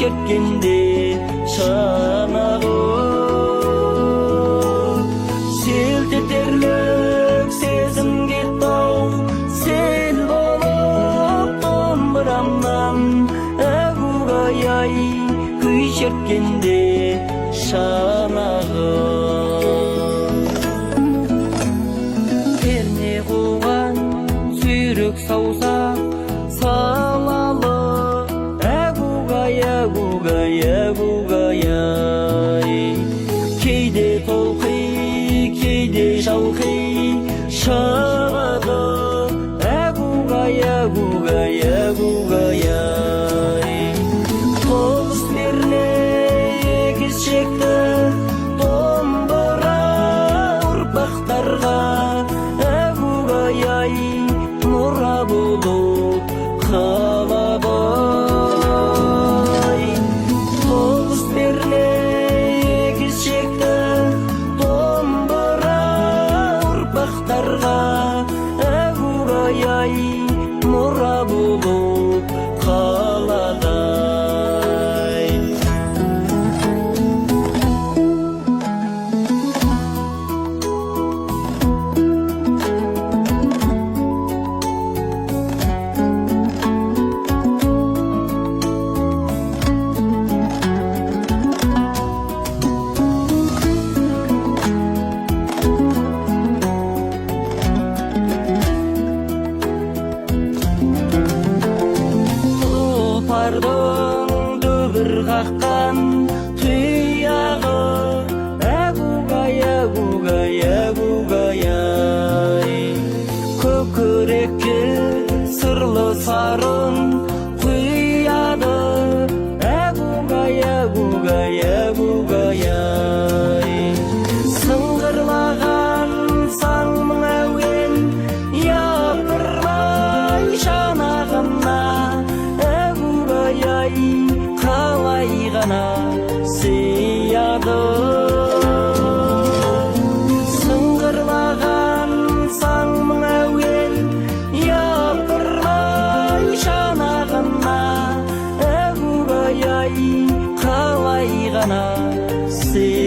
жеткенде шанағы селт етерлік сезімге тау сел болып домбырамнан әгугай күй шерткенде шанағы перне қуған сүйрік саусақ салалы әгугай кейде толқи кейде шалқи шығады әгугай тоғыз перне егіз шекті домбыра ұрпақтарға әгугай мұра болып қалады тоғыз перне егіз шекті домбыра ұрпақтарға әгугай мұра болып қалады тұлпардың дүбір қаққан тұяғы әгугай көкірекке сырлы сарын құяды әгугай сыңғырлаған сан мың әуен япырмай шанағына қалай ғана сияды сыңғырлаған сан мың әуен япырмай шанағына әгугай қалай ғана сияды